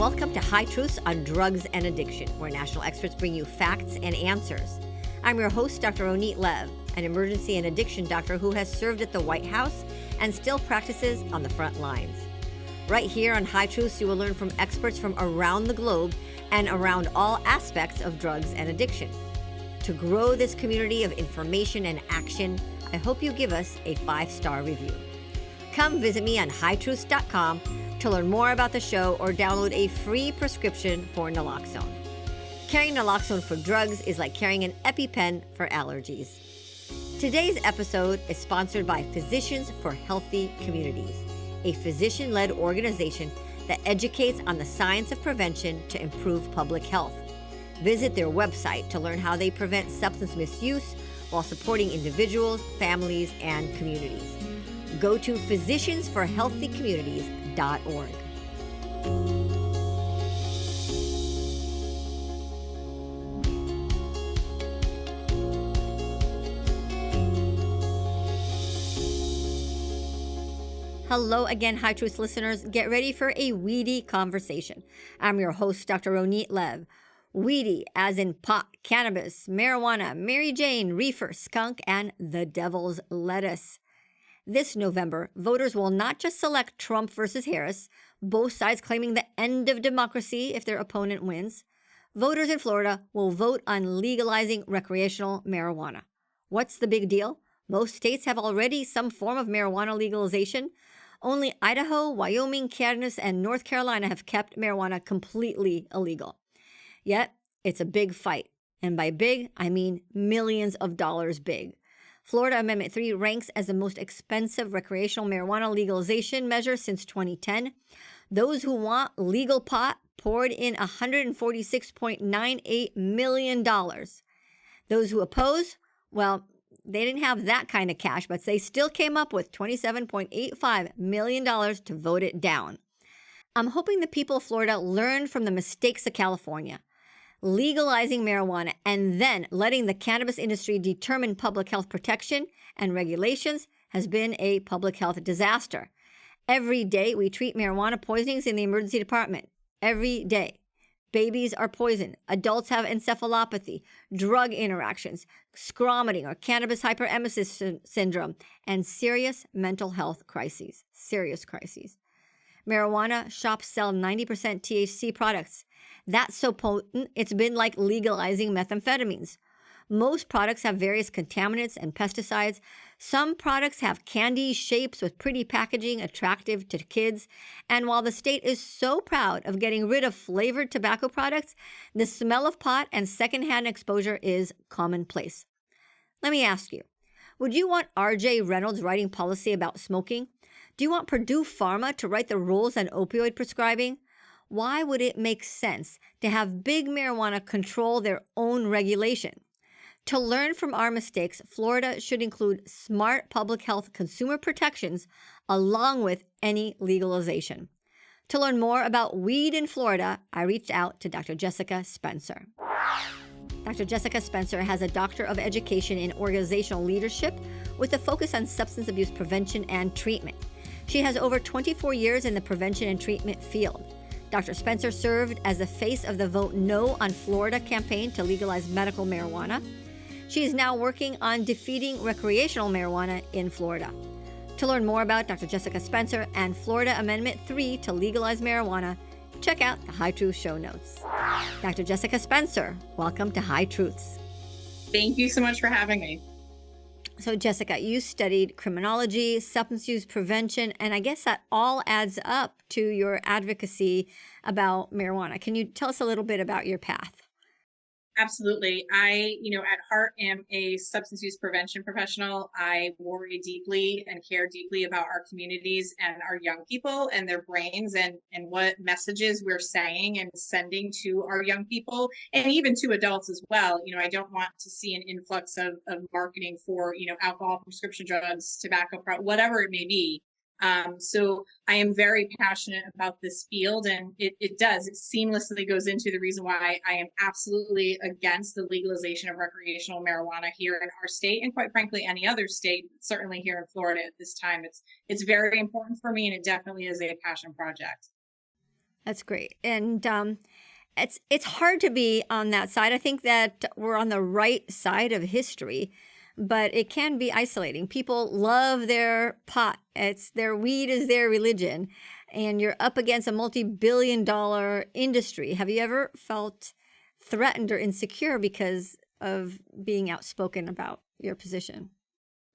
Welcome to High Truths on Drugs and Addiction, where national experts bring you facts and answers. I'm your host, Dr. Ronit Lev, an emergency and addiction doctor who has served at the White House and still practices on the front lines. Right here on High Truths, you will learn from experts from around the globe and around all aspects of drugs and addiction. To grow this community of information and action, I hope you give us a 5-star review. Come visit me on hightruths.com to learn more about the show or download a free prescription for naloxone. Carrying naloxone for drugs is like carrying an EpiPen for allergies. Today's episode is sponsored by Physicians for Healthy Communities, a physician-led organization that educates on the science of prevention to improve public health. Visit their website to learn how they prevent substance misuse while supporting individuals, families, and communities. Go to physiciansforhealthycommunities.org. Hello again, High Truth listeners. Get ready for a weedy conversation. I'm your host, Dr. Ronit Lev. Weedy as in pot, cannabis, marijuana, Mary Jane, reefer, skunk, and the devil's lettuce. This November, voters will not just select Trump versus Harris, both sides claiming the end of democracy if their opponent wins. Voters in Florida will vote on legalizing recreational marijuana. What's the big deal? Most states have already some form of marijuana legalization. Only Idaho, Wyoming, Kansas, and North Carolina have kept marijuana completely illegal. Yet, it's a big fight. And by big, I mean millions of dollars big. Florida Amendment 3 ranks as the most expensive recreational marijuana legalization measure since 2010. Those who want legal pot poured in $146.98 million. Those who oppose, well, they didn't have that kind of cash, but they still came up with $27.85 million to vote it down. I'm hoping the people of Florida learned from the mistakes of California. Legalizing marijuana and then letting the cannabis industry determine public health protection and regulations has been a public health disaster. Every day we treat marijuana poisonings in the emergency department. Every day. Babies are poisoned. Adults have encephalopathy, drug interactions, scromiting or cannabis hyperemesis syndrome, and serious mental health crises. Serious crises. Marijuana shops sell 90% THC products. That's so potent, it's been like legalizing methamphetamines. Most products have various contaminants and pesticides. Some products have candy shapes with pretty packaging attractive to kids. And while the state is so proud of getting rid of flavored tobacco products, the smell of pot and secondhand exposure is commonplace. Let me ask you, would you want R.J. Reynolds writing policy about smoking? Do you want Purdue Pharma to write the rules on opioid prescribing? Why would it make sense to have big marijuana control their own regulation? To learn from our mistakes, Florida should include smart public health consumer protections along with any legalization. To learn more about weed in Florida, I reached out to Dr. Jessica Spencer. Dr. Jessica Spencer has a Doctor of Education in Organizational Leadership with a focus on substance abuse prevention and treatment. She has over 24 years in the prevention and treatment field. Dr. Spencer served as the face of the Vote No on Florida campaign to legalize medical marijuana. She is now working on defeating recreational marijuana in Florida. To learn more about Dr. Jessica Spencer and Florida Amendment 3 to legalize marijuana, check out the High Truth show notes. Dr. Jessica Spencer, welcome to High Truths. Thank you so much for having me. So Jessica, you studied criminology, substance use prevention, and I guess that all adds up to your advocacy about marijuana. Can you tell us a little bit about your path? Absolutely. I, at heart am a substance use prevention professional. I worry deeply and care deeply about our communities and our young people and their brains and what messages we're saying and sending to our young people and even to adults as well. I don't want to see an influx of marketing for, alcohol, prescription drugs, tobacco, whatever it may be. So I am very passionate about this field, and it seamlessly goes into the reason why I am absolutely against the legalization of recreational marijuana here in our state, and quite frankly, any other state, certainly here in Florida at this time. It's very important for me, and it definitely is a passion project. That's great. And it's hard to be on that side. I think that we're on the right side of history, but it can be isolating. People love their pot. It's their weed is their religion, and you're up against a multi-billion-dollar industry. Have you ever felt threatened or insecure because of being outspoken about your position?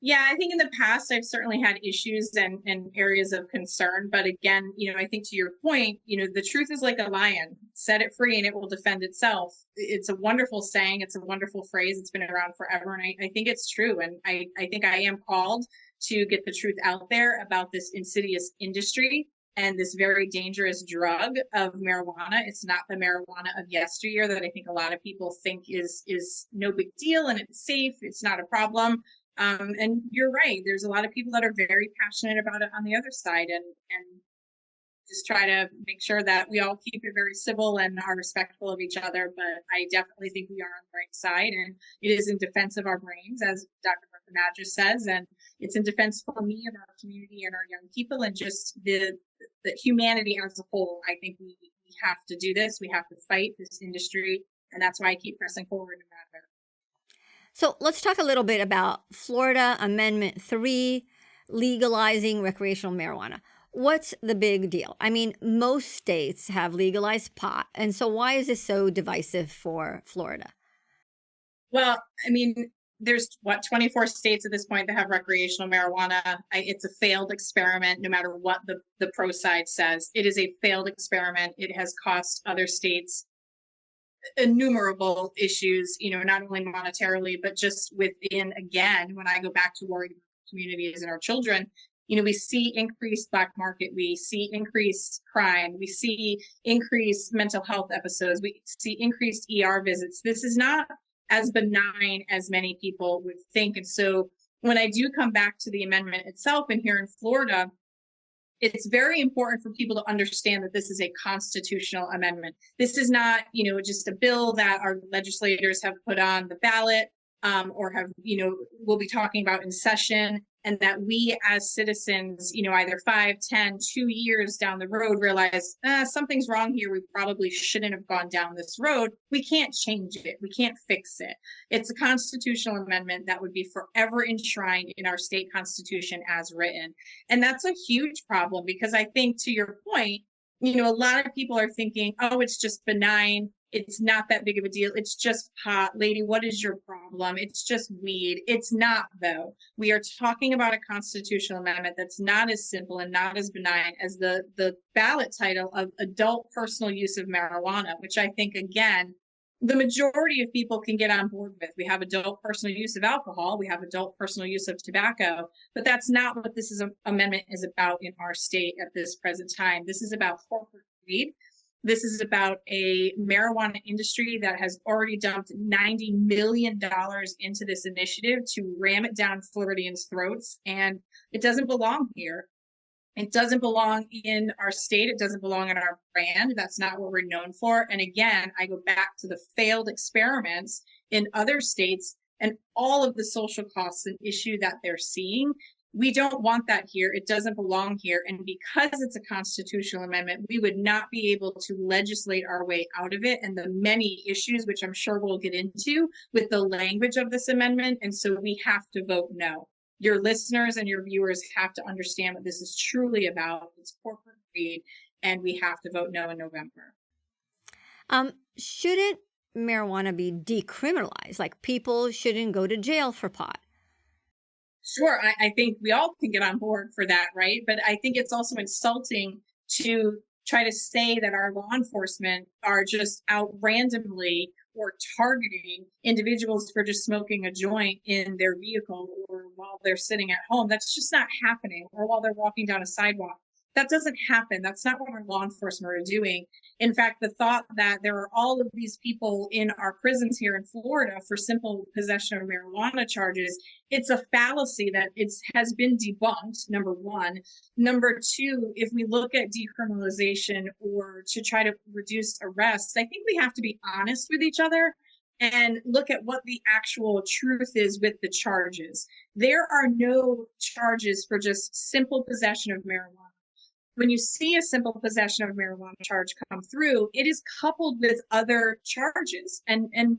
Yeah, I think in the past I've certainly had issues and areas of concern. But again, I think to your point, the truth is like a lion. Set it free and it will defend itself. It's a wonderful saying. It's a wonderful phrase. It's been around forever. And I think it's true. And I think I am called to get the truth out there about this insidious industry and this very dangerous drug of marijuana. It's not the marijuana of yesteryear that I think a lot of people think is no big deal and it's safe. It's not a problem. And you're right. There's a lot of people that are very passionate about it on the other side, and just try to make sure that we all keep it very civil and are respectful of each other. But I definitely think we are on the right side, and it is in defense of our brains, as Dr. Madras says, and it's in defense for me of our community and our young people, and just the humanity as a whole. I think we have to do this. We have to fight this industry, and that's why I keep pressing forward no matter. So let's talk a little bit about Florida Amendment 3, legalizing recreational marijuana. What's the big deal? I mean, most states have legalized pot. And so why is this so divisive for Florida? Well, I mean, there's 24 states at this point that have recreational marijuana. It's a failed experiment, no matter what the pro side says. It is a failed experiment. It has cost other states innumerable issues, not only monetarily, but just within, again, when I go back to worried communities and our children, we see increased black market, we see increased crime, we see increased mental health episodes, we see increased ER visits. This is not as benign as many people would think. And so when I do come back to the amendment itself, and here in Florida, it's very important for people to understand that this is a constitutional amendment. This is not, just a bill that our legislators have put on the ballot, or have, we'll be talking about in session, and that we as citizens, either 5, 10, 2 years down the road realize something's wrong here. We probably shouldn't have gone down this road. We can't change it. We can't fix it. It's a constitutional amendment that would be forever enshrined in our state constitution as written. And that's a huge problem, because I think, to your point, a lot of people are thinking, oh, it's just benign. It's not that big of a deal. It's just pot. Lady, what is your problem? It's just weed. It's not, though. We are talking about a constitutional amendment that's not as simple and not as benign as the ballot title of adult personal use of marijuana, which I think, again, the majority of people can get on board with. We have adult personal use of alcohol. We have adult personal use of tobacco. But that's not what this amendment is about in our state at this present time. This is about corporate greed. This is about a marijuana industry that has already dumped $90 million into this initiative to ram it down Floridians' throats. And it doesn't belong here. It doesn't belong in our state. It doesn't belong in our brand. That's not what we're known for. And again, I go back to the failed experiments in other states and all of the social costs and issue that they're seeing. We don't want that here. It doesn't belong here. And because it's a constitutional amendment, we would not be able to legislate our way out of it, and the many issues, which I'm sure we'll get into with the language of this amendment. And so we have to vote no. Your listeners and your viewers have to understand what this is truly about. It's corporate greed, and we have to vote no in November. Shouldn't marijuana be decriminalized? Like, people shouldn't go to jail for pot. Sure, I think we all can get on board for that, right? But I think it's also insulting to try to say that our law enforcement are just out randomly or targeting individuals for just smoking a joint in their vehicle or while they're sitting at home. That's just not happening. Or while they're walking down a sidewalk. That doesn't happen. That's not what our law enforcement are doing. In fact, the thought that there are all of these people in our prisons here in Florida for simple possession of marijuana charges, it's a fallacy that has been debunked, number one. Number two, if we look at decriminalization or to try to reduce arrests, I think we have to be honest with each other and look at what the actual truth is with the charges. There are no charges for just simple possession of marijuana. when you see a simple possession of marijuana charge come through, it is coupled with other charges and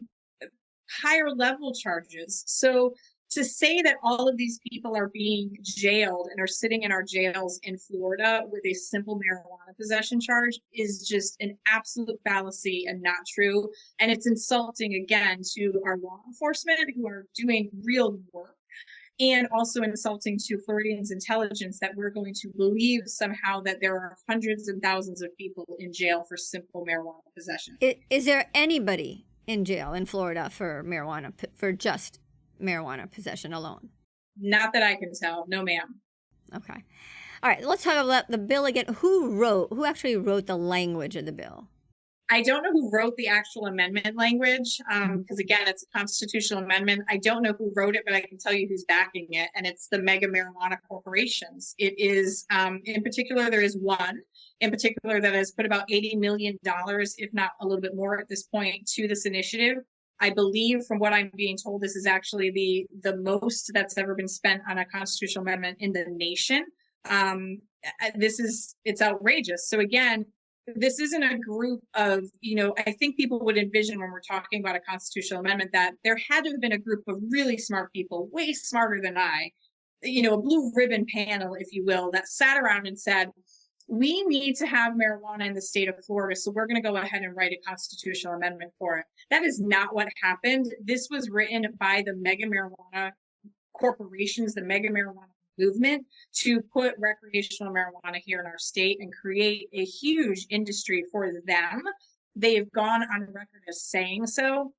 higher level charges. So to say that all of these people are being jailed and are sitting in our jails in Florida with a simple marijuana possession charge is just an absolute fallacy and not true. And it's insulting, again, to our law enforcement who are doing real work, and also insulting to Floridians' intelligence that we're going to believe somehow that there are hundreds and thousands of people in jail for simple marijuana possession. Is there anybody in jail in Florida for marijuana, for just marijuana possession alone? Not that I can tell. No, ma'am. Okay. All right. Let's talk about the bill again. Who actually wrote the language of the bill? I don't know who wrote the actual amendment language, because again, it's a constitutional amendment. I don't know who wrote it, but I can tell you who's backing it, and it's the mega marijuana corporations. It is, in particular, there is one in particular that has put about $80 million, if not a little bit more at this point, to this initiative. I believe, from what I'm being told, this is actually the most that's ever been spent on a constitutional amendment in the nation. It's outrageous. So again, this isn't a group of, I think people would envision when we're talking about a constitutional amendment that there had to have been a group of really smart people, way smarter than I, a blue ribbon panel, if you will, that sat around and said, we need to have marijuana in the state of Florida, so we're going to go ahead and write a constitutional amendment for it. That is not what happened. This was written by the mega marijuana corporations, the mega marijuana movement, to put recreational marijuana here in our state and create a huge industry for them. They've gone on record as saying so.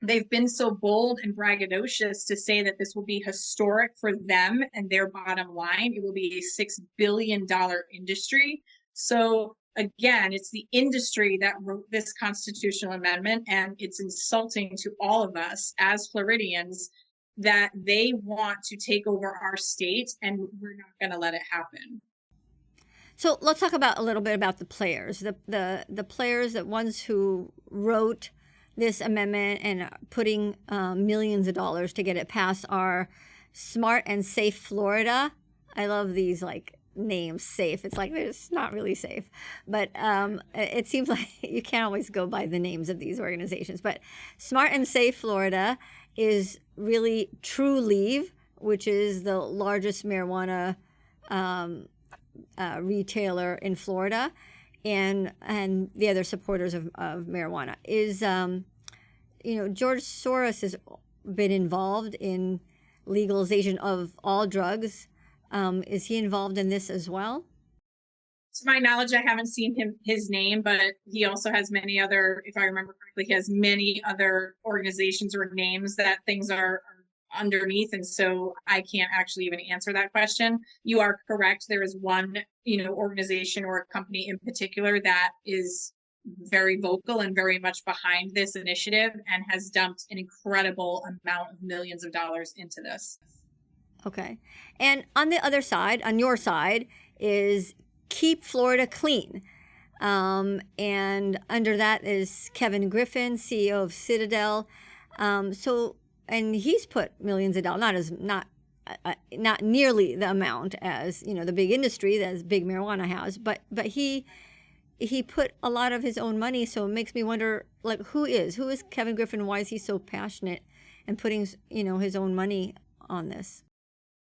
They've been so bold and braggadocious to say that this will be historic for them and their bottom line. It will be a $6 billion industry. So again, it's the industry that wrote this constitutional amendment, and it's insulting to all of us as Floridians that they want to take over our state, and we're not going to let it happen. So let's talk about a little bit about the players, the players, the ones who wrote this amendment and putting millions of dollars to get it passed are Smart and Safe Florida. I love these like names, safe. It's like it's not really safe, but it seems like you can't always go by the names of these organizations. But Smart and Safe Florida is really True Leave, which is the largest marijuana retailer in Florida, and the other supporters of marijuana is, George Soros has been involved in legalization of all drugs. Is he involved in this as well? To my knowledge, I haven't seen his name, but he also has many other, if I remember correctly, he has many other organizations or names that things are underneath. And so I can't actually even answer that question. You are correct. There is one, organization or a company in particular that is very vocal and very much behind this initiative and has dumped an incredible amount of millions of dollars into this. Okay. And on the other side, on your side, is Keep Florida Clean. And under that is Kevin Griffin, CEO of Citadel. And he's put millions of dollars, not nearly the amount as the big industry that big marijuana has, but he put a lot of his own money. So it makes me wonder, like, who is Kevin Griffin? Why is he so passionate and putting his own money on this?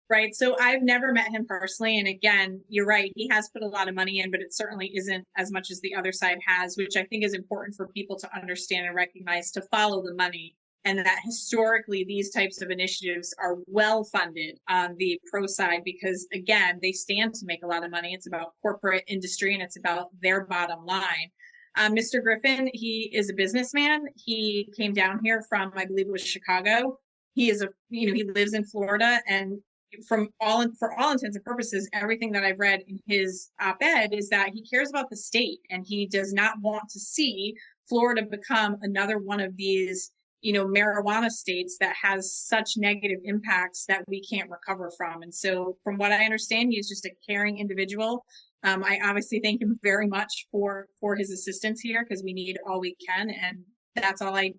Right. So I've never met him personally. And again, you're right. He has put a lot of money in, but it certainly isn't as much as the other side has, which I think is important for people to understand and recognize, to follow the money. And that historically, these types of initiatives are well funded on the pro side because, again, they stand to make a lot of money. It's about corporate industry and it's about their bottom line. Mr. Griffin, he is a businessman. He came down here from, I believe it was Chicago. He lives in Florida, and for all intents and purposes, everything that I've read in his op-ed is that he cares about the state and he does not want to see Florida become another one of these, marijuana states that has such negative impacts that we can't recover from. And so from what I understand, he's just a caring individual. I obviously thank him very much for his assistance here because we need all we can. And that's all I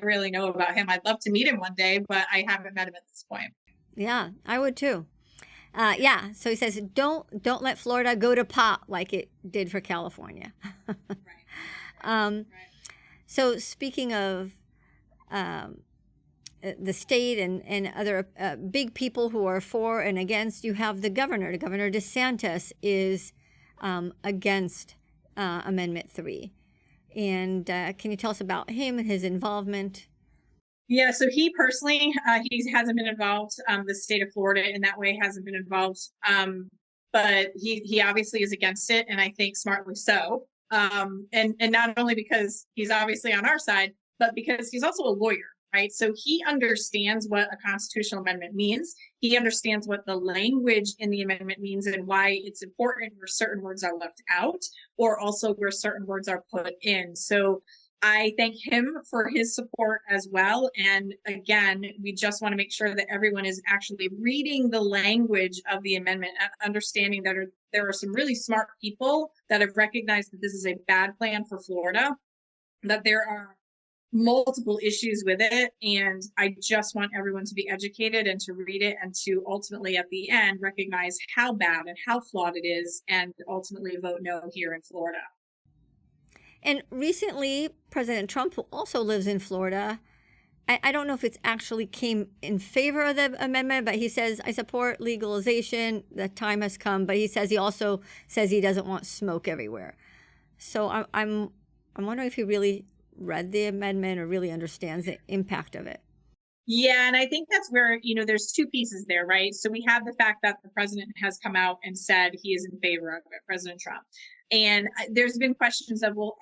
really know about him. I'd love to meet him one day, but I haven't met him at this point. Yeah, I would too. Yeah, so he says, don't let Florida go to pot like it did for California. Right. Um, Right. so speaking of the state and other big people who are for and against, you have the governor. Governor DeSantis is against Amendment 3. And can you tell us about him and his involvement? Yeah, so he personally, he hasn't been involved. The state of Florida in that way hasn't been involved. But he obviously is against it, and I think smartly so. And not only because he's obviously on our side, but because he's also a lawyer, right? So he understands what a constitutional amendment means. He understands what the language in the amendment means and why it's important where certain words are left out, or also where certain words are put in. So I thank him for his support as well. And again, we just want to make sure that everyone is actually reading the language of the amendment and understanding that there are some really smart people that have recognized that this is a bad plan for Florida, that there are multiple issues with it. And I just want everyone to be educated and to read it and to ultimately at the end recognize how bad and how flawed it is and ultimately vote no here in Florida. And recently, President Trump, who also lives in Florida, I don't know if it's actually came in favor of the amendment, but he says, I support legalization. The time has come. But he says he also says he doesn't want smoke everywhere. So I'm wondering if he really read the amendment or really understands the impact of it. Yeah, and I think that's where, there's two pieces there, right? So we have the fact that the president has come out and said he is in favor of it, President Trump. And there's been questions of, well,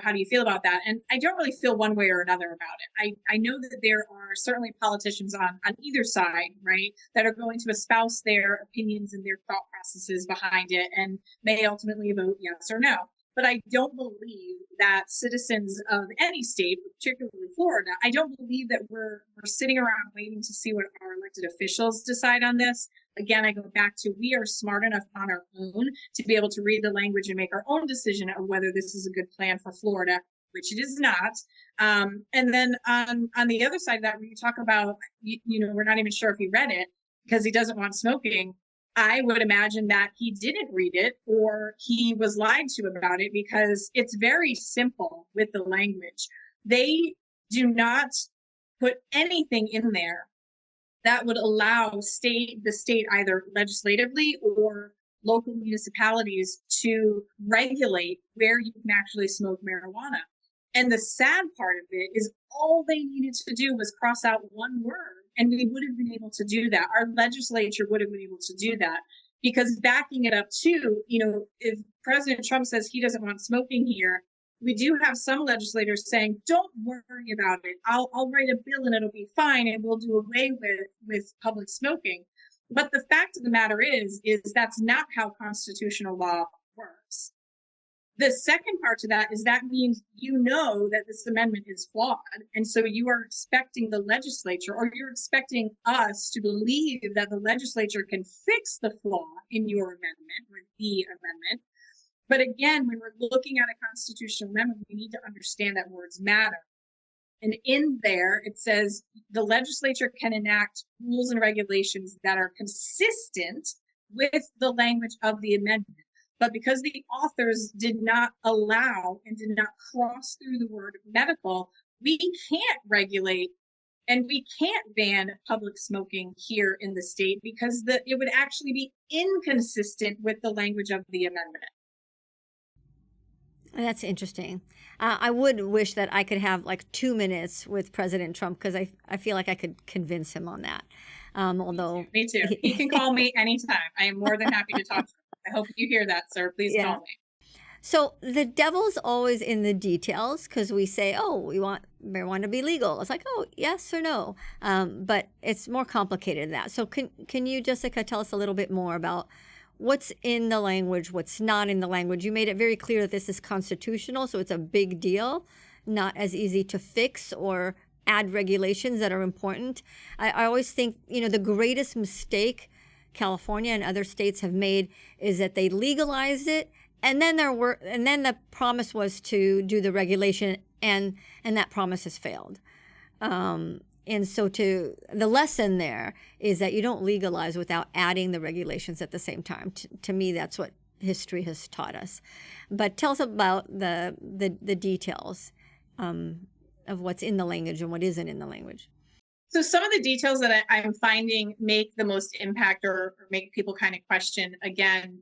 how do you feel about that? And I don't really feel one way or another about it. I know that there are certainly politicians on either side, right, that are going to espouse their opinions and their thought processes behind it and may ultimately vote yes or no. But I don't believe that citizens of any state, particularly Florida, I don't believe that we're sitting around waiting to see what our elected officials decide on this. Again, I go back to we are smart enough on our own to be able to read the language and make our own decision of whether this is a good plan for Florida, which it is not. And then on the other side of that, when you talk about, we're not even sure if he read it because he doesn't want smoking. I would imagine that he didn't read it or he was lied to about it because it's very simple with the language. They do not put anything in there that would allow the state either legislatively or local municipalities to regulate where you can actually smoke marijuana. And the sad part of it is all they needed to do was cross out one word and we would have been able to do that. Our legislature would have been able to do that because backing it up too, if President Trump says he doesn't want smoking here, we do have some legislators saying, don't worry about it. I'll write a bill and it'll be fine and we'll do away with public smoking. But the fact of the matter is that's not how constitutional law works. The second part to that is that means that this amendment is flawed. And so you are expecting the legislature or you're expecting us to believe that the legislature can fix the flaw in your amendment or the amendment. But again, when we're looking at a constitutional amendment, we need to understand that words matter. And in there, it says the legislature can enact rules and regulations that are consistent with the language of the amendment. But because the authors did not allow and did not cross through the word medical, we can't regulate and we can't ban public smoking here in the state because it would actually be inconsistent with the language of the amendment. That's interesting. I would wish that I could have like 2 minutes with President Trump because I feel like I could convince him on that. Although me too. He can call me anytime. I am more than happy to talk to him. I hope you hear that, sir. Please call me. So the devil's always in the details because we say, oh, we want marijuana to be legal. It's like, oh, yes or no. But it's more complicated than that. So can you, Jessica, tell us a little bit more about what's in the language, what's not in the language? You made it very clear that this is constitutional, so it's a big deal, not as easy to fix or add regulations that are important. I always think, the greatest mistake California and other states have made is that they legalized it and then the promise was to do the regulation and that promise has failed. And so the lesson there is that you don't legalize without adding the regulations at the same time. To me, that's what history has taught us. But tell us about the details of what's in the language and what isn't in the language. So some of the details that I'm finding make the most impact or make people kind of question, again,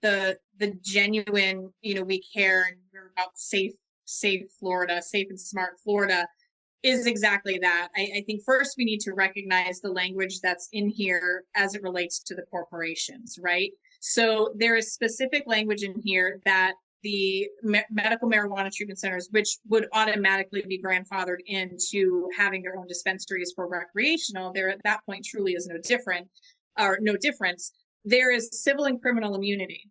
the genuine, we care and we're about safe Florida, safe and smart Florida, is exactly that. I think first we need to recognize the language that's in here as it relates to the corporations, right? So there is specific language in here that the medical marijuana treatment centers, which would automatically be grandfathered into having their own dispensaries for recreational, there at that point truly is no difference. There is civil and criminal immunity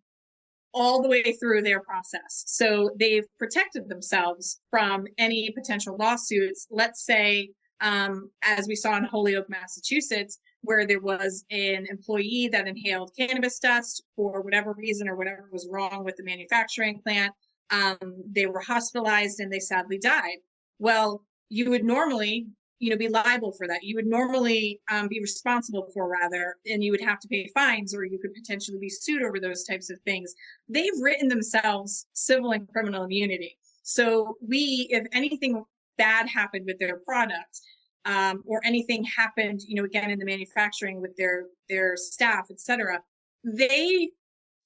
all the way through their process. So they've protected themselves from any potential lawsuits. Let's say, as we saw in Holyoke, Massachusetts, where there was an employee that inhaled cannabis dust for whatever reason or whatever was wrong with the manufacturing plant. They were hospitalized and they sadly died. Well, you would normally be liable for that. You would normally be responsible for, rather, and you would have to pay fines, or you could potentially be sued over those types of things. They've written themselves civil and criminal immunity. So if anything bad happened with their product, or anything happened, again, in the manufacturing with their staff, etc., they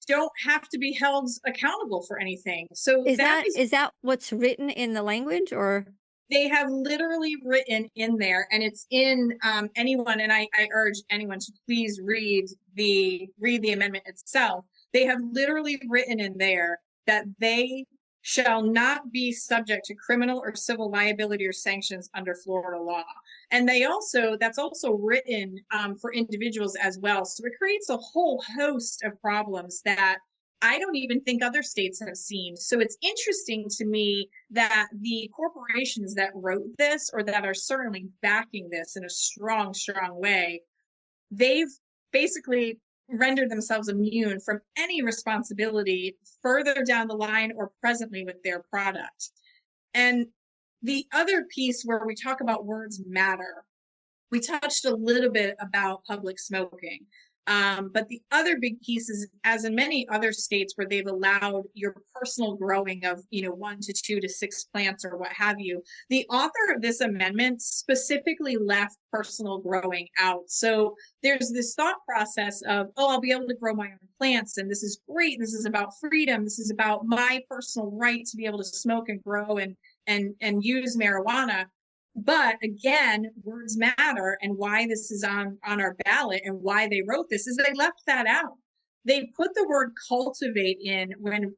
don't have to be held accountable for anything. So is that what's written in the language, or? They have literally written in there, and it's in anyone, and I urge anyone to please read the amendment itself. They have literally written in there that they shall not be subject to criminal or civil liability or sanctions under Florida law. And that's also written for individuals as well. So it creates a whole host of problems that I don't even think other states have seen. So it's interesting to me that the corporations that wrote this, or that are certainly backing this in a strong, strong way, they've basically rendered themselves immune from any responsibility further down the line or presently with their product. And the other piece where we talk about words matter, we touched a little bit about public smoking. But the other big piece is, as in many other states where they've allowed your personal growing of, 1 to 2 to 6 plants or what have you, the author of this amendment specifically left personal growing out. So there's this thought process of, I'll be able to grow my own plants, and this is great. This is about freedom. This is about my personal right to be able to smoke and grow and use marijuana. But again, words matter, and why this is on our ballot and why they wrote this is they left that out. They put the word cultivate in when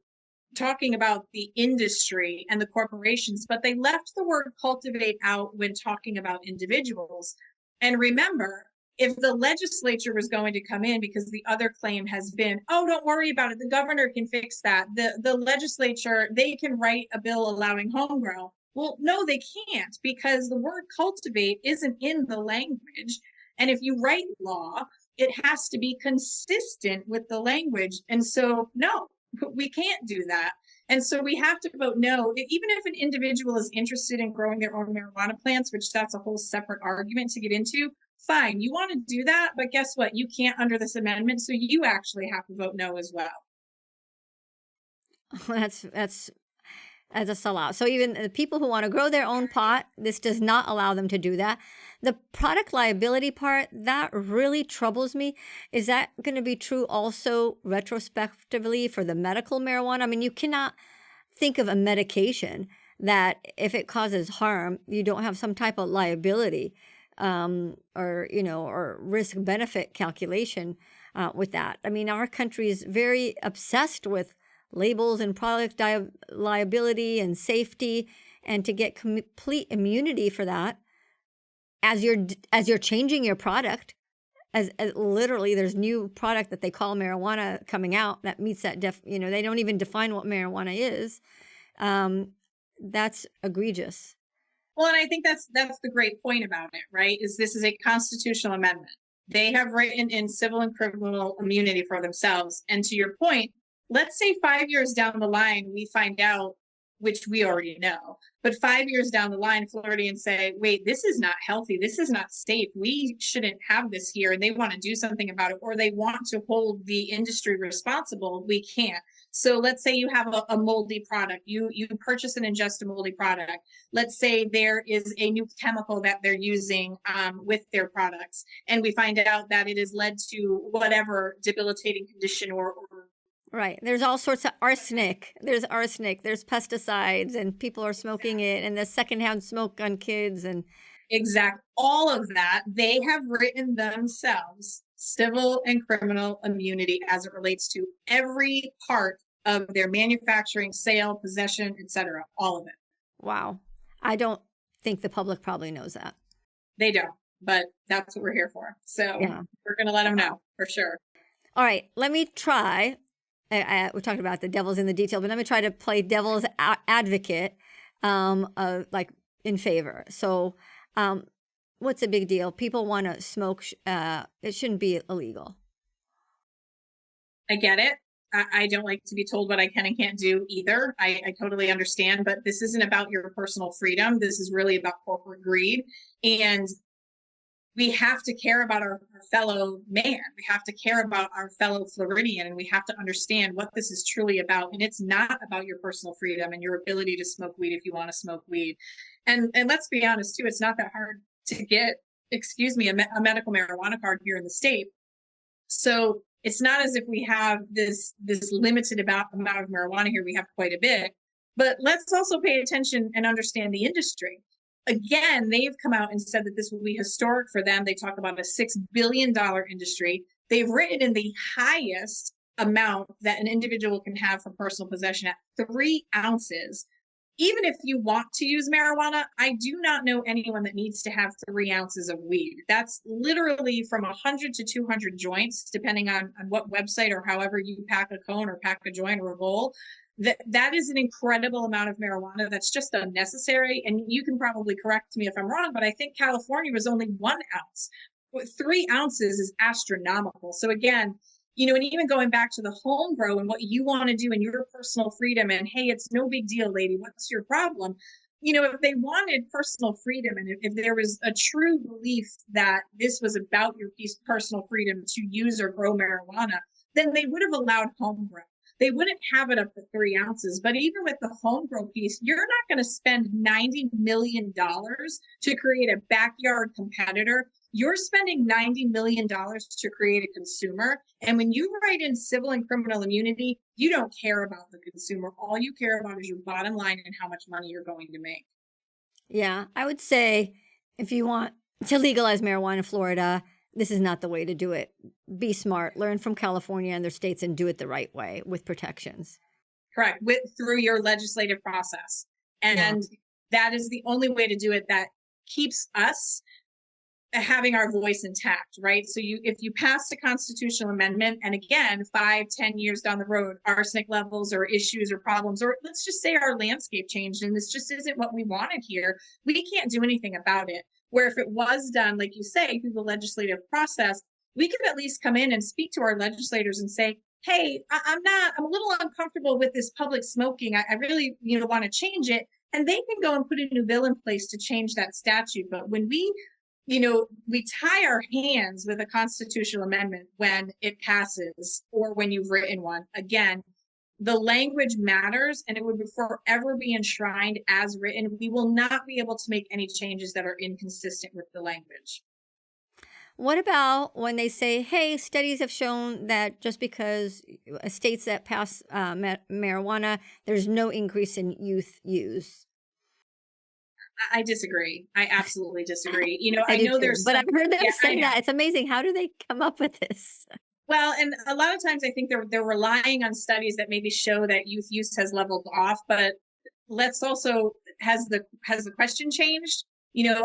talking about the industry and the corporations, but they left the word cultivate out when talking about individuals. And remember, if the legislature was going to come in, because the other claim has been, don't worry about it, the governor can fix that. The legislature, they can write a bill allowing home grow. Well, no, they can't, because the word cultivate isn't in the language. And if you write law, it has to be consistent with the language. And so, no, we can't do that. And so we have to vote no, even if an individual is interested in growing their own marijuana plants, which that's a whole separate argument to get into. Fine, you want to do that, but guess what? You can't under this amendment, so you actually have to vote no as well. That's a sellout. So even the people who want to grow their own pot, this does not allow them to do that. The product liability part, that really troubles me. Is that going to be true also retrospectively for the medical marijuana? I mean, you cannot think of a medication that if it causes harm, you don't have some type of liability or risk benefit calculation with that. I mean, our country is very obsessed with labels and product liability and safety, and to get complete immunity for that as you're changing your product, as literally there's new product that they call marijuana coming out that meets that they don't even define what marijuana is. That's egregious. Well, and I think that's the great point about it, right? Is this is a constitutional amendment. They have written in civil and criminal immunity for themselves. And to your point, let's say 5 years down the line, we find out which we already know. But 5 years down the line, Floridians say, wait, this is not healthy. This is not safe. We shouldn't have this here. And they want to do something about it, or they want to hold the industry responsible. We can't. So let's say you have a moldy product. You purchase and ingest a moldy product. Let's say there is a new chemical that they're using with their products, and we find out that it has led to whatever debilitating condition or Right. There's all sorts of arsenic. There's arsenic. There's pesticides, and people are smoking it, and the secondhand smoke on kids, and all of that. They have written themselves civil and criminal immunity as it relates to every part of their manufacturing, sale, possession, etc. All of it. wow. I don't think the public probably knows that. They don't, but that's what we're here for. So Yeah. we're going to let them know for sure. All right. Let me try. We talked about the devil's in the detail, but let me try to play devil's advocate, like in favor. So, what's a big deal? People want to smoke. It shouldn't be illegal. I get it. I don't like to be told what I can and can't do either. I totally understand, but this isn't about your personal freedom. This is really about corporate greed. And we have to care about our fellow man. We have to care about our fellow Floridian, and we have to understand what this is truly about. And it's not about your personal freedom and your ability to smoke weed if you want to smoke weed. And let's be honest too, it's not that hard to get, a medical marijuana card here in the state. So it's not as if we have this limited amount of marijuana here. We have quite a bit. But let's also pay attention and understand the industry. Again, they've come out and said that this will be historic for them. They talk about a $6 billion industry. They've written in the highest amount that an individual can have for personal possession at 3 ounces. Even if you want to use marijuana, I do not know anyone that needs to have 3 ounces of weed. That's literally from 100 to 200 joints, depending on what website or however you pack a cone or pack a joint or a bowl. That is an incredible amount of marijuana that's just unnecessary. And you can probably correct me if I'm wrong, but I think California was only 1 ounce. 3 ounces is astronomical. So again, and even going back to the home grow and what you want to do in your personal freedom, and hey, it's no big deal, lady, what's your problem? If they wanted personal freedom, and if there was a true belief that this was about your personal freedom to use or grow marijuana, then they would have allowed home grow. They wouldn't have it up to 3 ounces. But even with the home grow piece, you're not going to spend $90 million to create a backyard competitor. You're spending $90 million to create a consumer. And when you write in civil and criminal immunity, you don't care about the consumer. All you care about is your bottom line and how much money you're going to make. Yeah, I would say if you want to legalize marijuana in Florida, this is not the way to do it. Be smart, learn from California and their states, and do it the right way with protections. Correct. Through your legislative process. And that is the only way to do it that keeps us having our voice intact, right? So if you pass a constitutional amendment, and again, 5-10 years down the road, arsenic levels or issues or problems, or let's just say our landscape changed and this just isn't what we wanted here, we can't do anything about it. Where if it was done, like you say, through the legislative process, we could at least come in and speak to our legislators and say, hey, I'm a little uncomfortable with this public smoking. I really, want to change it. And they can go and put a new bill in place to change that statute. But when we tie our hands with a constitutional amendment when it passes or when you've written one, again, the language matters, and it would forever be enshrined as written. We will not be able to make any changes that are inconsistent with the language. What about when they say, hey, studies have shown that just because states that pass marijuana, there's no increase in youth use? I disagree. I absolutely disagree. I I know too, there's but I've heard them say that. It's amazing. How do they come up with this? Well, and a lot of times I think they're relying on studies that maybe show that youth use has leveled off, but let's also, has the question changed?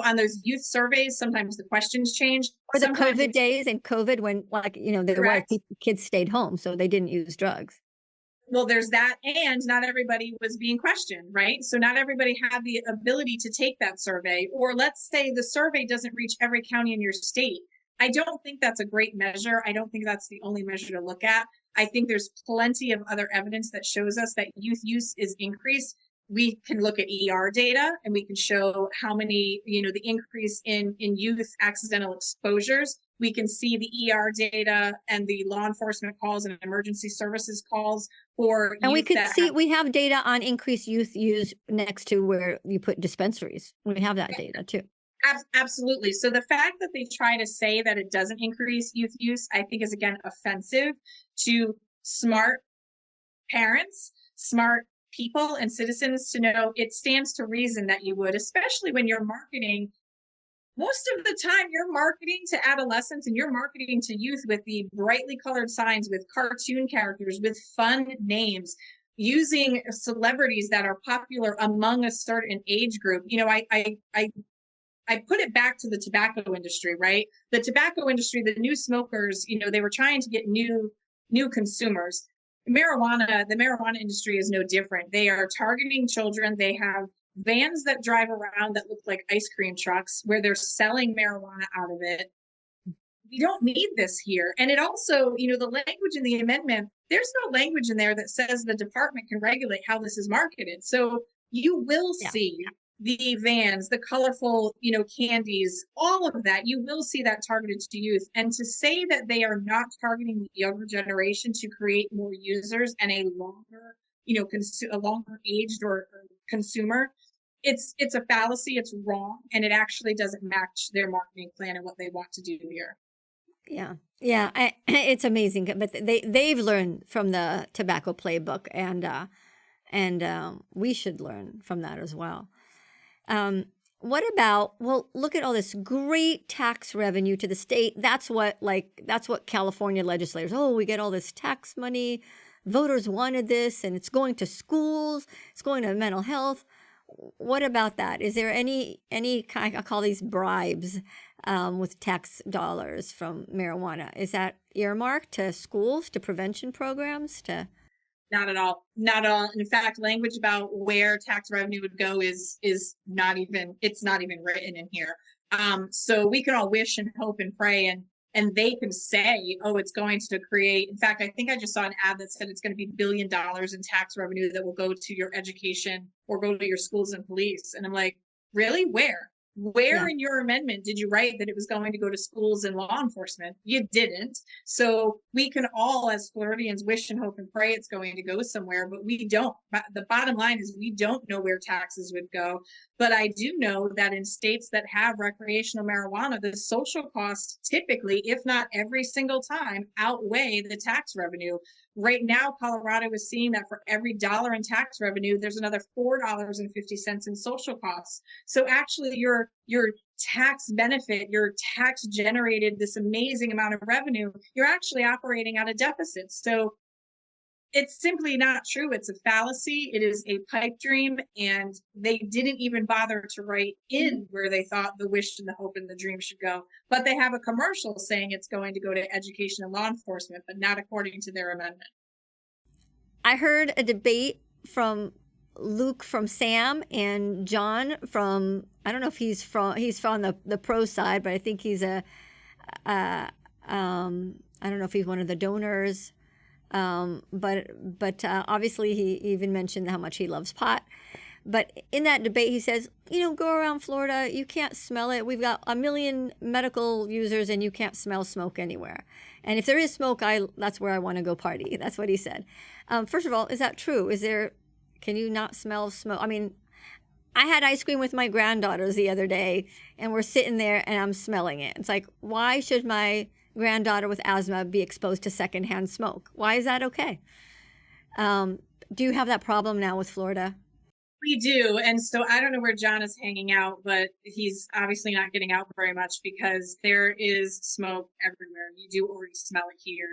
On those youth surveys, sometimes the questions change. Or the COVID days and COVID when kids stayed home, so they didn't use drugs. Well, there's that, and not everybody was being questioned, right? So not everybody had the ability to take that survey, or let's say the survey doesn't reach every county in your state. I don't think that's a great measure. I don't think that's the only measure to look at. I think there's plenty of other evidence that shows us that youth use is increased. we can look at ER data, and we can show how many, the increase in youth accidental exposures. We can see the ER data and the law enforcement calls and emergency services calls for And we youth could that see have. we have data on increased youth use next to where you put dispensaries. We have that data too. Absolutely. So the fact that they try to say that it doesn't increase youth use, I think is again offensive to smart parents, smart people and citizens to know it stands to reason that you would, especially when you're marketing. Most of the time, you're marketing to adolescents and you're marketing to youth with the brightly colored signs, with cartoon characters, with fun names, using celebrities that are popular among a certain age group. I put it back to the tobacco industry, right? The tobacco industry, the new smokers, they were trying to get new consumers. The marijuana industry is no different. They are targeting children. They have vans that drive around that look like ice cream trucks where they're selling marijuana out of it. We don't need this here. And it also, the language in the amendment, there's no language in there that says the department can regulate how this is marketed. So you will see the vans, the colorful, candies, all of that. You will see that targeted to youth. And to say that they are not targeting the younger generation to create more users and a longer, a longer aged or consumer, it's a fallacy. It's wrong, and it actually doesn't match their marketing plan and what they want to do here. Yeah, it's amazing. But they've learned from the tobacco playbook, and we should learn from that as well. What about, well, look at all this great tax revenue to the state. That's what California legislators, we get all this tax money. Voters wanted this, and it's going to schools. It's going to mental health. What about that? Is there any kind, I call these bribes, with tax dollars from marijuana? Is that earmarked to schools, to prevention programs, to? Not at all. Not at all. In fact, language about where tax revenue would go is not even, it's not even written in here. So we can all wish and hope and pray, and they can say, it's going to create. In fact, I think I just saw an ad that said it's going to be $1 billion in tax revenue that will go to your education or go to your schools and police. And I'm like, really? Where in your amendment did you write that it was going to go to schools and law enforcement? You didn't. So we can all, as Floridians, wish and hope and pray it's going to go somewhere, but we don't. The bottom line is we don't know where taxes would go. But I do know that in states that have recreational marijuana, the social costs typically, if not every single time, outweigh the tax revenue. Right now, Colorado is seeing that for every dollar in tax revenue, there's another $4.50 in social costs. So actually, your tax benefit, your tax generated this amazing amount of revenue, you're actually operating at a deficit. So it's simply not true. It's a fallacy. It is a pipe dream. And they didn't even bother to write in where they thought the wish and the hope and the dream should go. But they have a commercial saying it's going to go to education and law enforcement, but not according to their amendment. I heard a debate from Luke from Sam and John from, I don't know if he's from the pro side, but I think he's I don't know if he's one of the donors. But obviously he even mentioned how much he loves pot. But in that debate, he says, go around Florida, you can't smell it. We've got 1 million medical users, and you can't smell smoke anywhere. And if there is smoke, that's where I want to go party. That's what he said. First of all, is that true? Can you not smell smoke? I mean, I had ice cream with my granddaughters the other day, and we're sitting there, and I'm smelling it. It's like, why should my granddaughter with asthma be exposed to secondhand smoke? Why is that okay? Do you have that problem now with Florida? We do. And so I don't know where John is hanging out, but he's obviously not getting out very much because there is smoke everywhere. You do already smell it here.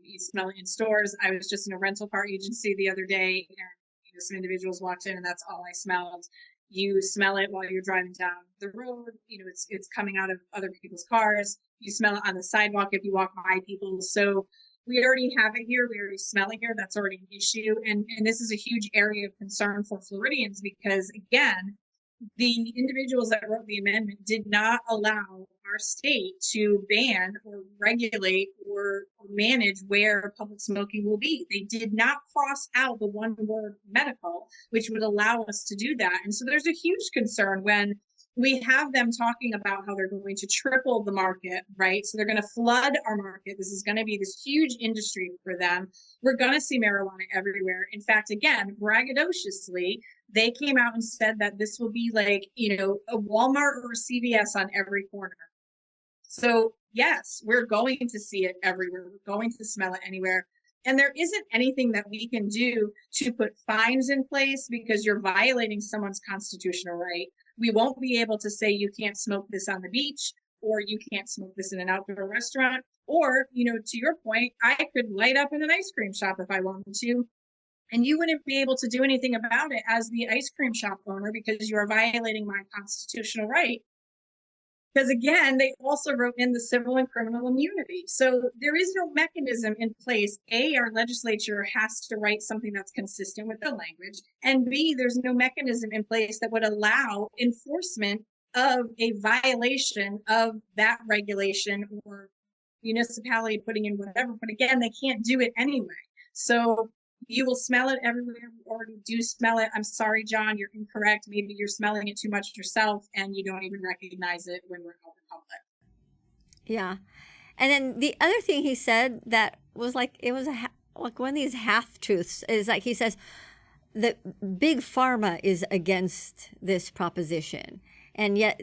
You smell it in stores. I was just in a rental car agency the other day, and some individuals walked in, and that's all I smelled. You smell it while you're driving down the road. It's coming out of other people's cars. You smell it on the sidewalk if you walk by people. So we already have it here. We already smell it here. That's already an issue. And this is a huge area of concern for Floridians because, again, the individuals that wrote the amendment did not allow our state to ban or regulate or manage where public smoking will be. They did not cross out the one word medical, which would allow us to do that. And so there's a huge concern when we have them talking about how they're going to triple the market, right? So they're going to flood our market. This is going to be this huge industry for them. We're going to see marijuana everywhere. In fact, again, braggadociously, they came out and said that this will be like, you know, a Walmart or a CVS on every corner. So yes, we're going to see it everywhere. We're going to smell it anywhere. And there isn't anything that we can do to put fines in place because you're violating someone's constitutional right. We won't be able to say you can't smoke this on the beach, or you can't smoke this in an outdoor restaurant, or, you know, to your point, I could light up in an ice cream shop if I wanted to, and you wouldn't be able to do anything about it as the ice cream shop owner because you are violating my constitutional right. Because again, they also wrote in the civil and criminal immunity. So there is no mechanism in place. A, our legislature has to write something that's consistent with the language. And B, there's no mechanism in place that would allow enforcement of a violation of that regulation or municipality putting in whatever. But again, they can't do it anyway. So you will smell it everywhere. We already do smell it. I'm sorry, John, you're incorrect. Maybe you're smelling it too much yourself and you don't even recognize it when we're out in public. Yeah. And then the other thing he said that was like, it was like one of these half truths is like he says that big pharma is against this proposition. And yet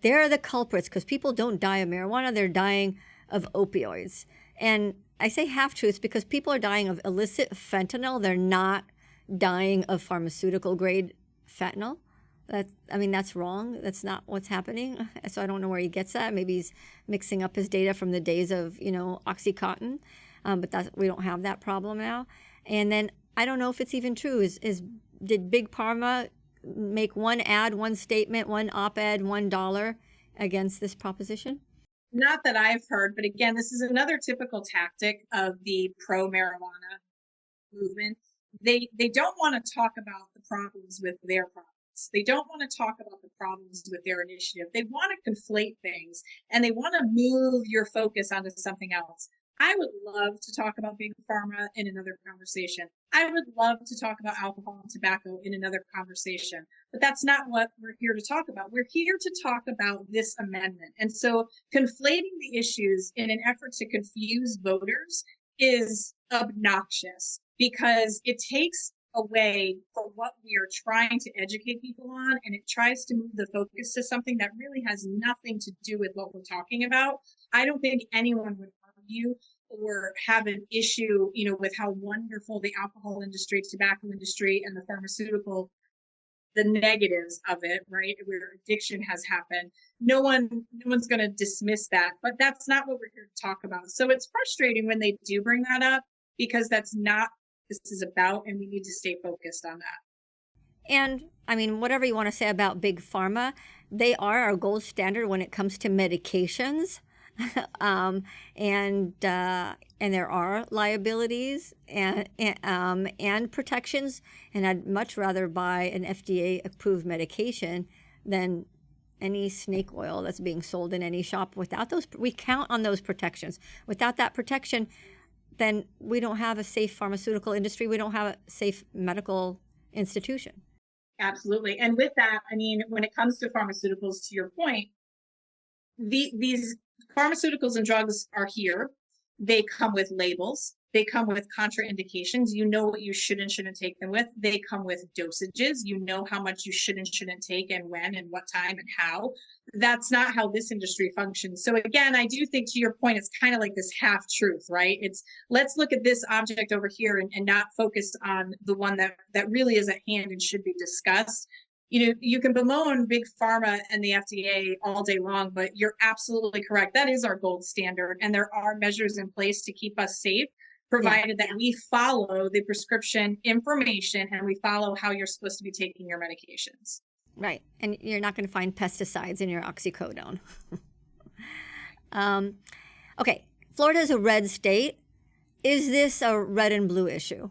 they're the culprits because people don't die of marijuana. They're dying of opioids. And I say half-truths because people are dying of illicit fentanyl. They're not dying of pharmaceutical grade fentanyl. That's wrong. That's not what's happening. So I don't know where he gets that. Maybe he's mixing up his data from the days of, you know, Oxycontin. But we don't have that problem now. And then I don't know if it's even true. Did Big Pharma make one ad, one statement, one op-ed, $1 against this proposition? Not that I've heard, but again, this is another typical tactic of the pro-marijuana movement. They don't want to talk about the problems with their products. They don't want to talk about the problems with their initiative. They want to conflate things and they want to move your focus onto something else. I would love to talk about big pharma in another conversation. I would love to talk about alcohol and tobacco in another conversation, but that's not what we're here to talk about. We're here to talk about this amendment. And so conflating the issues in an effort to confuse voters is obnoxious because it takes away from what we are trying to educate people on, and it tries to move the focus to something that really has nothing to do with what we're talking about. I don't think anyone would argue or have an issue, you know, with how wonderful the alcohol industry, tobacco industry, and the pharmaceutical, the negatives of it, right, where addiction has happened. No one's going to dismiss that, but that's not what we're here to talk about. So it's frustrating when they do bring that up because that's not what this is about, and we need to stay focused on that. And I mean, whatever you want to say about big pharma, they are our gold standard when it comes to medications. And there are liabilities and protections, and I'd much rather buy an FDA-approved medication than any snake oil that's being sold in any shop. Without those, we count on those protections. Without that protection, then we don't have a safe pharmaceutical industry. We don't have a safe medical institution. Absolutely. And with that, I mean, when it comes to pharmaceuticals, to your point, these pharmaceuticals and drugs are here. They come with labels. They come with contraindications. You know what you should and shouldn't take them with. They come with dosages. You know how much you should and shouldn't take and when and what time and how. That's not how this industry functions. So again, I do think to your point, it's kind of like this half truth, right? It's let's look at this object over here and not focus on the one that really is at hand and should be discussed. You know, you can bemoan big pharma and the FDA all day long, but you're absolutely correct. That is our gold standard. And there are measures in place to keep us safe, provided that we follow the prescription information and we follow how you're supposed to be taking your medications. Right. And you're not going to find pesticides in your oxycodone. Okay. Florida is a red state. Is this a red and blue issue?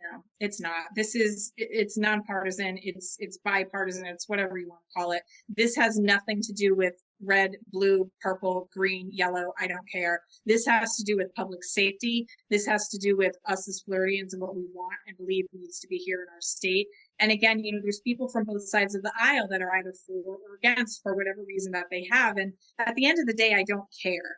No, it's not. It's nonpartisan. It's bipartisan. It's whatever you want to call it. This has nothing to do with red, blue, purple, green, yellow, I don't care. This has to do with public safety. This has to do with us as Floridians and what we want and believe needs to be here in our state. And again, there's people from both sides of the aisle that are either for or against for whatever reason that they have. And at the end of the day, I don't care.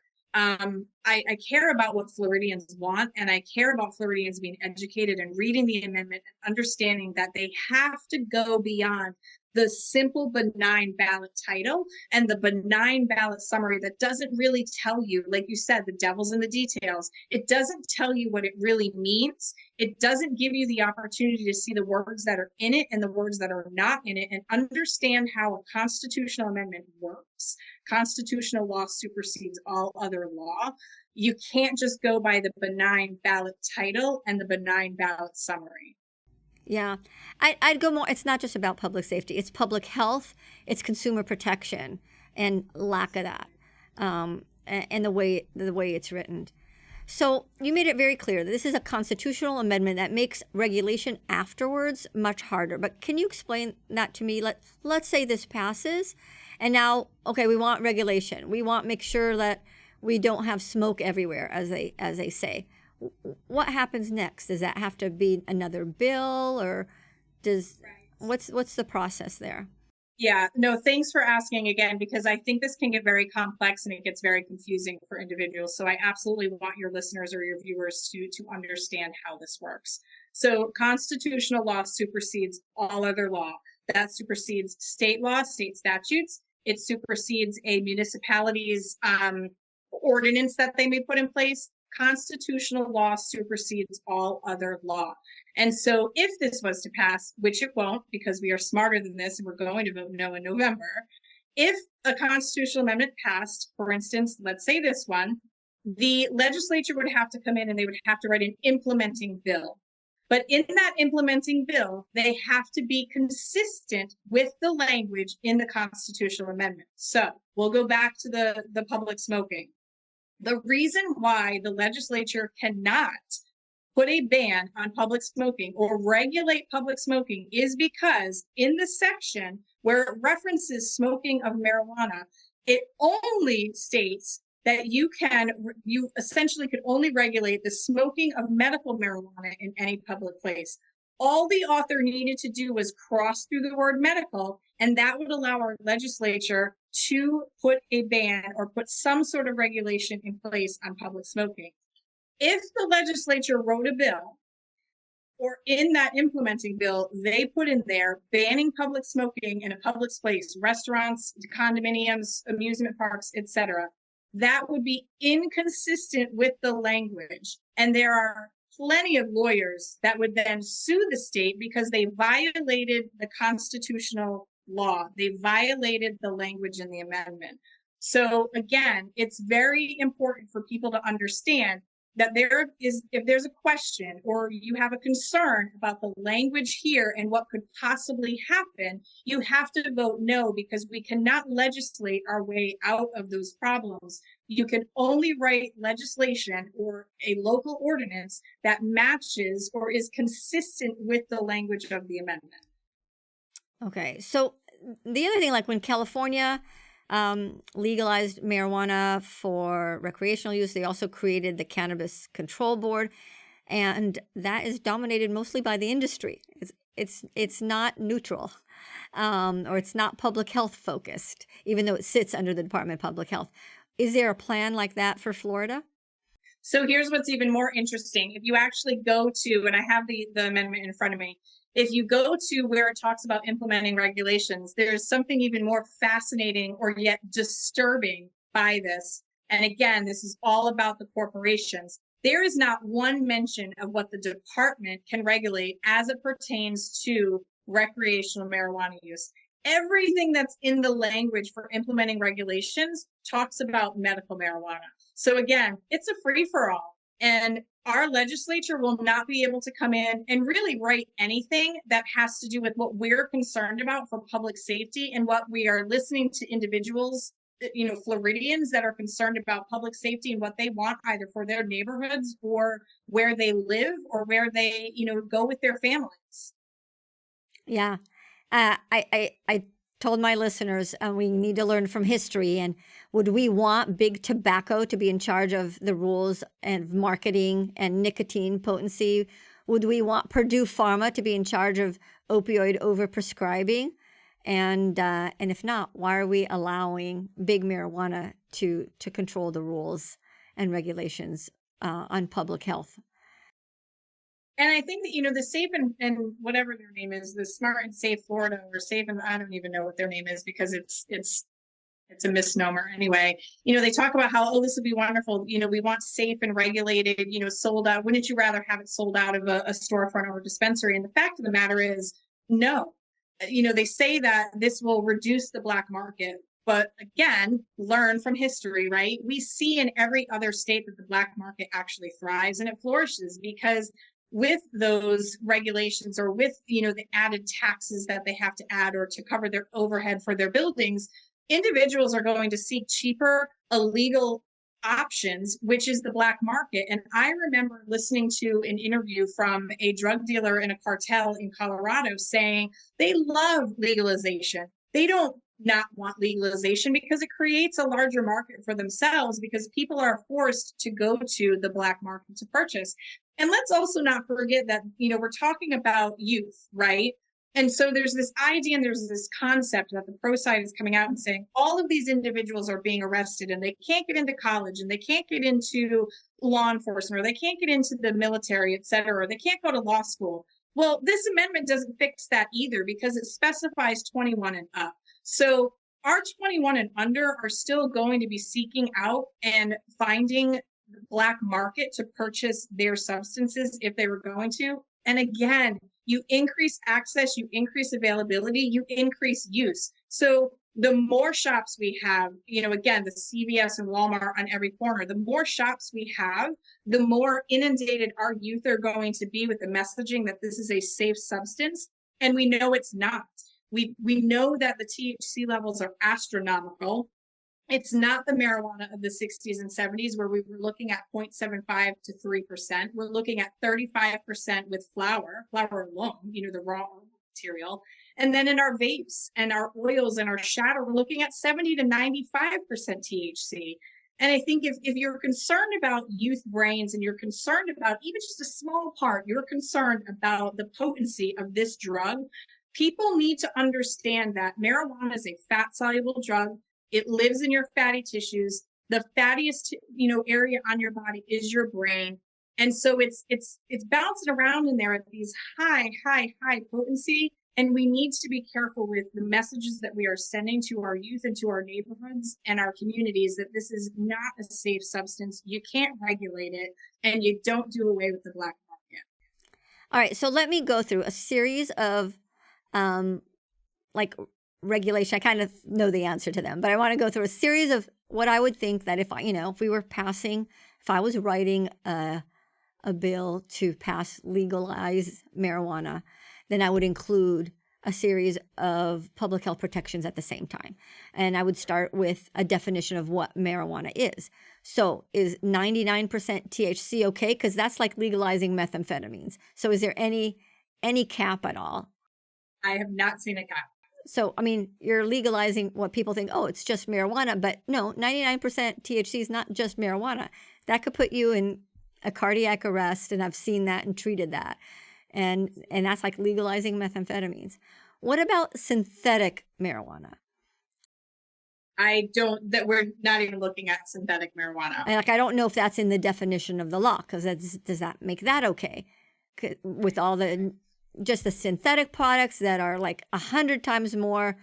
I care about what Floridians want, and I care about Floridians being educated and reading the amendment and understanding that they have to go beyond the simple benign ballot title and the benign ballot summary that doesn't really tell you, like you said, the devil's in the details. It doesn't tell you what it really means. It doesn't give you the opportunity to see the words that are in it and the words that are not in it and understand how a constitutional amendment works. Constitutional law supersedes all other law. You can't just go by the benign ballot title and the benign ballot summary. Yeah, I'd go more. It's not just about public safety. It's public health. It's consumer protection and lack of that, and the way it's written. So you made it very clear that this is a constitutional amendment that makes regulation afterwards much harder. But can you explain that to me? Let's say this passes, and now, okay, we want regulation. We want to make sure that we don't have smoke everywhere, as they say. What happens next? Does that have to be another bill, or what's the process there? Yeah, no, thanks for asking again, because I think this can get very complex and it gets very confusing for individuals. So I absolutely want your listeners or your viewers to understand how this works. So constitutional law supersedes all other law. That supersedes state law, state statutes. It supersedes a municipality's ordinance that they may put in place. Constitutional law supersedes all other law. And so if this was to pass, which it won't, because we are smarter than this and we're going to vote no in November, if a constitutional amendment passed, for instance, let's say this one, the legislature would have to come in and they would have to write an implementing bill. But in that implementing bill, they have to be consistent with the language in the constitutional amendment. So we'll go back to the public smoking. The reason why the legislature cannot put a ban on public smoking or regulate public smoking is because in the section where it references smoking of marijuana, it only states that you essentially could only regulate the smoking of medical marijuana in any public place. All the author needed to do was cross through the word medical, and that would allow our legislature to put a ban or put some sort of regulation in place on public smoking. If the legislature wrote a bill, or in that implementing bill, they put in there banning public smoking in a public place, restaurants, condominiums, amusement parks, etc., that would be inconsistent with the language. And there are plenty of lawyers that would then sue the state because they violated the constitutional law. They violated the language in the amendment. So again, it's very important for people to understand that if there's a question or you have a concern about the language here and what could possibly happen, you have to vote no, because we cannot legislate our way out of those problems. You can only write legislation or a local ordinance that matches or is consistent with the language of the amendment. Okay, so the other thing, like when California legalized marijuana for recreational use, they also created the Cannabis Control Board, and that is dominated mostly by the industry. It's not neutral, or it's not public health focused, even though it sits under the Department of Public Health. Is there a plan like that for Florida? So here's what's even more interesting. If you actually go to, and I have the amendment in front of me, if you go to where it talks about implementing regulations, there's something even more fascinating or yet disturbing by this. And again, this is all about the corporations. There is not one mention of what the department can regulate as it pertains to recreational marijuana use. Everything that's in the language for implementing regulations talks about medical marijuana. So again, it's a free-for-all. And our legislature will not be able to come in and really write anything that has to do with what we're concerned about for public safety and what we are listening to individuals, Floridians that are concerned about public safety and what they want either for their neighborhoods or where they live or where they, go with their families. Yeah. I told my listeners we need to learn from history. And would we want big tobacco to be in charge of the rules and marketing and nicotine potency? Would we want Purdue Pharma to be in charge of opioid overprescribing? And if not, why are we allowing big marijuana to control the rules and regulations on public health? And I think that, you know, the Safe and whatever their name is, the Smart and Safe Florida, or Safe and I don't even know what their name is, because it's a misnomer anyway. You know, they talk about how, oh, this would be wonderful. You know, we want safe and regulated, you know, sold out. Wouldn't you rather have it sold out of a storefront or a dispensary? And the fact of the matter is, no. You know, they say that this will reduce the black market. But again, learn from history, right? We see in every other state that the black market actually thrives and it flourishes, because with those regulations, or with, you know, the added taxes that they have to add or to cover their overhead for their buildings, individuals are going to seek cheaper illegal options, which is the black market. And I remember listening to an interview from a drug dealer in a cartel in Colorado saying they love legalization. They don't not want legalization because it creates a larger market for themselves, because people are forced to go to the black market to purchase. And let's also not forget that, you know, we're talking about youth, right? And so there's this idea and there's this concept that the pro side is coming out and saying all of these individuals are being arrested and they can't get into college and they can't get into law enforcement, or they can't get into the military, et cetera, or they can't go to law school. Well, this amendment doesn't fix that either, because it specifies 21 and up. So our 21 and under are still going to be seeking out and finding the black market to purchase their substances if they were going to. And again, you increase access, you increase availability, you increase use. So the more shops we have, you know, again, the CVS and Walmart on every corner, the more shops we have, the more inundated our youth are going to be with the messaging that this is a safe substance. And we know it's not. We know that the THC levels are astronomical. It's not the marijuana of the 60s and 70s where we were looking at 0.75 to 3%. We're looking at 35% with flour alone, you know, the raw material. And then in our vapes and our oils and our shatter, we're looking at 70 to 95% THC. And I think if you're concerned about youth brains and you're concerned about even just a small part, you're concerned about the potency of this drug, people need to understand that marijuana is a fat-soluble drug. It lives in your fatty tissues. The fattiest, you know, area on your body is your brain. And so it's bouncing around in there at these high potency. And we need to be careful with the messages that we are sending to our youth and to our neighborhoods and our communities, that this is not a safe substance. You can't regulate it, and you don't do away with the black market. All right, so let me go through a series of like regulation. I kind of know the answer to them, but I want to go through a series of what I would think that if I was writing a bill to legalize marijuana, then I would include a series of public health protections at the same time. And I would start with a definition of what marijuana is. So is 99% THC okay? Because that's like legalizing methamphetamines. So is there any cap at all? I have not seen a cap. So, I mean, you're legalizing what people think, oh, it's just marijuana. But no, 99% THC is not just marijuana. That could put you in a cardiac arrest, and I've seen that and treated that. And that's like legalizing methamphetamines. What about synthetic marijuana? We're not even looking at synthetic marijuana. I don't know if that's in the definition of the law, because does that make that okay? With all the synthetic products that are like 100 times more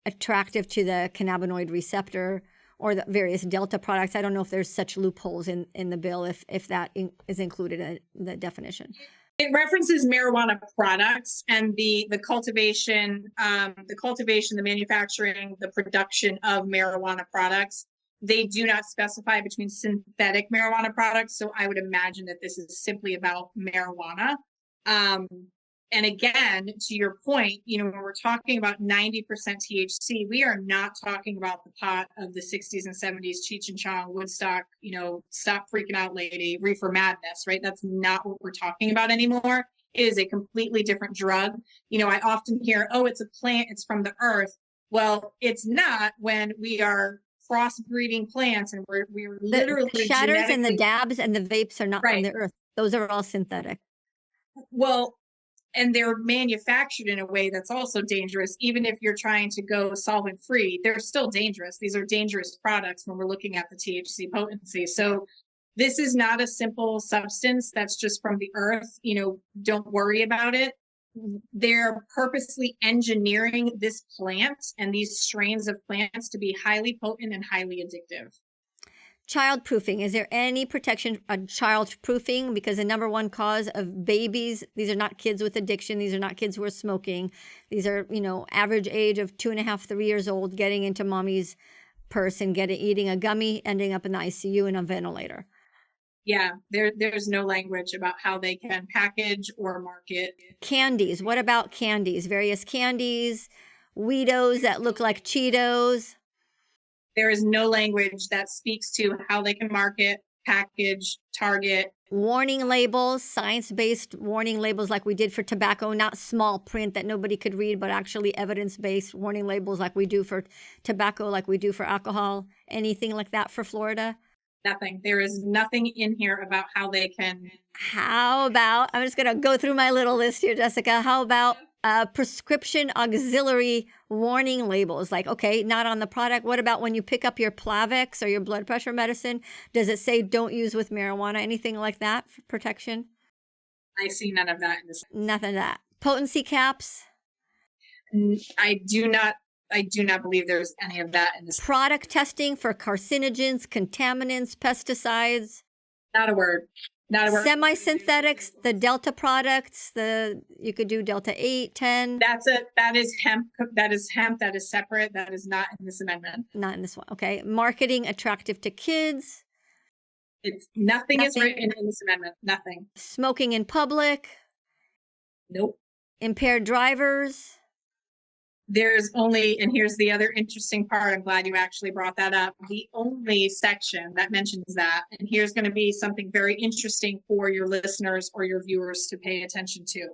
attractive to the cannabinoid receptor, or the various Delta products. I don't know if there's such loopholes in the bill, if that is included in the definition. It references marijuana products and the cultivation, the manufacturing, the production of marijuana products. They do not specify between synthetic marijuana products. So I would imagine that this is simply about marijuana. And again, to your point, you know, when we're talking about 90% THC, we are not talking about the pot of the 60s and 70s, Cheech and Chong, Woodstock, you know, stop freaking out lady, reefer madness, right? That's not what we're talking about anymore. is a completely different drug. I often hear, oh, it's a plant, it's from the earth. Well, it's not when we are crossbreeding plants and we're literally The shatters and the genetically dabs and the vapes are not from right. the earth. Those are all synthetic. Well, and they're manufactured in a way that's also dangerous. Even if you're trying to go solvent free, they're still dangerous. These are dangerous products when we're looking at the THC potency. So this is not a simple substance that's just from the earth. Don't worry about it. They're purposely engineering this plant and these strains of plants to be highly potent and highly addictive. Child proofing. Is there any protection on child proofing? Because the number one cause of babies, these are not kids with addiction. These are not kids who are smoking. These are, average age of 2.5, 3 years old, getting into mommy's purse and eating a gummy, ending up in the ICU and a ventilator. Yeah, there's no language about how they can package or market. Candies. What about candies? Various candies, Weedos that look like Cheetos. There is no language that speaks to how they can market, package, target. Warning labels, science-based warning labels like we did for tobacco, not small print that nobody could read, but actually evidence-based warning labels like we do for tobacco, like we do for alcohol. Anything like that for Florida? Nothing. There is nothing in here about how they can. How about, I'm just going to go through my little list here, Jessica. How about prescription auxiliary warning labels? Like, okay, not on the product. What about when you pick up your Plavix or your blood pressure medicine? Does it say don't use with marijuana? Anything like that for protection? I see none of that in this. Nothing of that. Potency caps? I do not believe there's any of that in this. Product testing for carcinogens, contaminants, pesticides? Not a word. Not a word. Semi-synthetics, the Delta products, you could do Delta 8, 10. That is hemp. That is hemp. That is separate. That is not in this amendment. Not in this one. Okay. Marketing attractive to kids. Nothing is written in this amendment. Nothing. Smoking in public. Nope. Impaired drivers. There's only, and here's the other interesting part. I'm glad you actually brought that up. The only section that mentions that, and here's going to be something very interesting for your listeners or your viewers to pay attention to.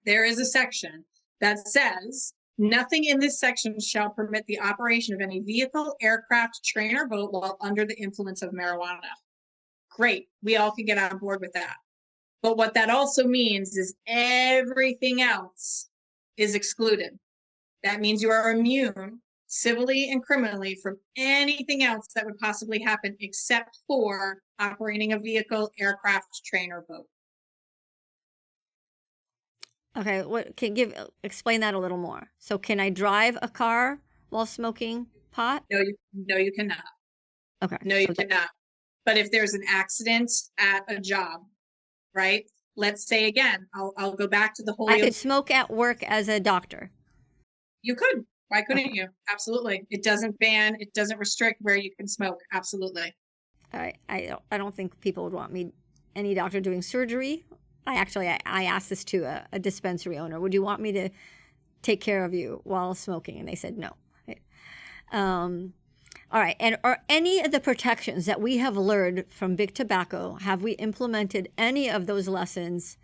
There is a section that says, nothing in this section shall permit the operation of any vehicle, aircraft, train, or boat while under the influence of marijuana. Great. We all can get on board with that. But what that also means is everything else is excluded. That means you are immune civilly and criminally from anything else that would possibly happen except for operating a vehicle, aircraft, train, or boat. Okay, explain that a little more. So can I drive a car while smoking pot? No, you cannot. Okay. No, you cannot. But if there's an accident at a job, right? Let's say again, I'll go back to the whole. I could smoke at work as a doctor. You could. Why couldn't you? Absolutely. It doesn't ban, it doesn't restrict where you can smoke. Absolutely. I don't think people would want any doctor doing surgery. I asked this to a dispensary owner. Would you want me to take care of you while smoking? And they said no. All right. And are any of the protections that we have learned from big tobacco, have we implemented any of those lessons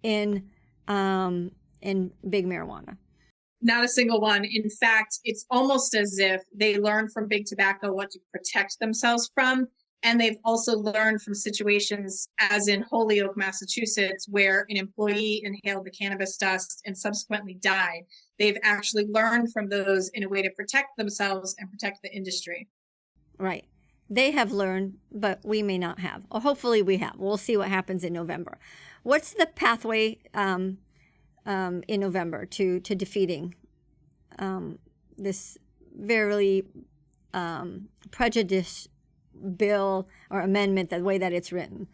in big marijuana? Not a single one. In fact, it's almost as if they learned from big tobacco what to protect themselves from. And they've also learned from situations, as in Holyoke, Massachusetts, where an employee inhaled the cannabis dust and subsequently died. They've actually learned from those in a way to protect themselves and protect the industry. Right. They have learned, but we may not have. Or hopefully we have. We'll see what happens in November. What's the pathway in November to defeating this very prejudiced bill or amendment, the way that it's written?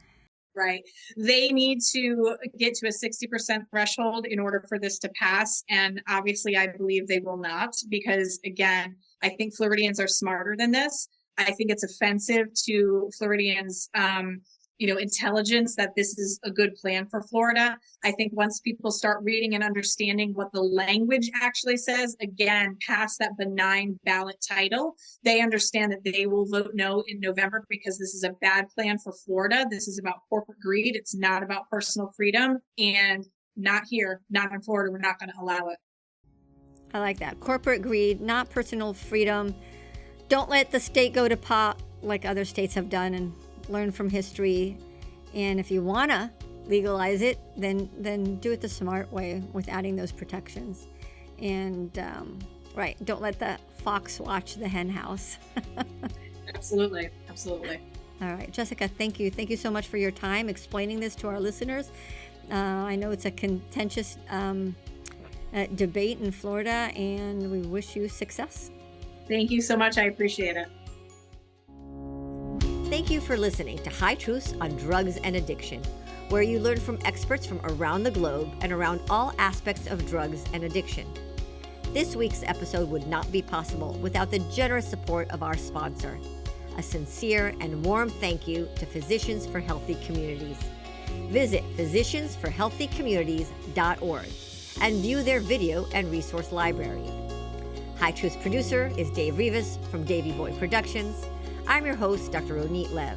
Right. They need to get to a 60% threshold in order for this to pass. And obviously, I believe they will not, because again, I think Floridians are smarter than this. I think it's offensive to Floridians, intelligence that this is a good plan for Florida. I think once people start reading and understanding what the language actually says, again, past that benign ballot title, they understand that they will vote no in November, because this is a bad plan for Florida. This is about corporate greed. It's not about personal freedom. And not here, not in Florida, we're not going to allow it. I like that. Corporate greed, not personal freedom. Don't let the state go to pot like other states have done, and learn from history. And if you want to legalize it, then do it the smart way with adding those protections. And right, don't let the fox watch the hen house. Absolutely. Absolutely. All right, Jessica, thank you. Thank you so much for your time explaining this to our listeners. I know it's a contentious debate in Florida, and we wish you success. Thank you so much. I appreciate it. Thank you for listening to High Truths on Drugs and Addiction, where you learn from experts from around the globe and around all aspects of drugs and addiction. This week's episode would not be possible without the generous support of our sponsor. A sincere and warm thank you to Physicians for Healthy Communities. Visit physiciansforhealthycommunities.org and view their video and resource library. High Truths producer is Dave Rivas from Davey Boy Productions. I'm your host, Dr. Ronit Lev.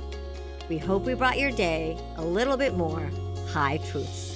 We hope we brought your day a little bit more High Truths.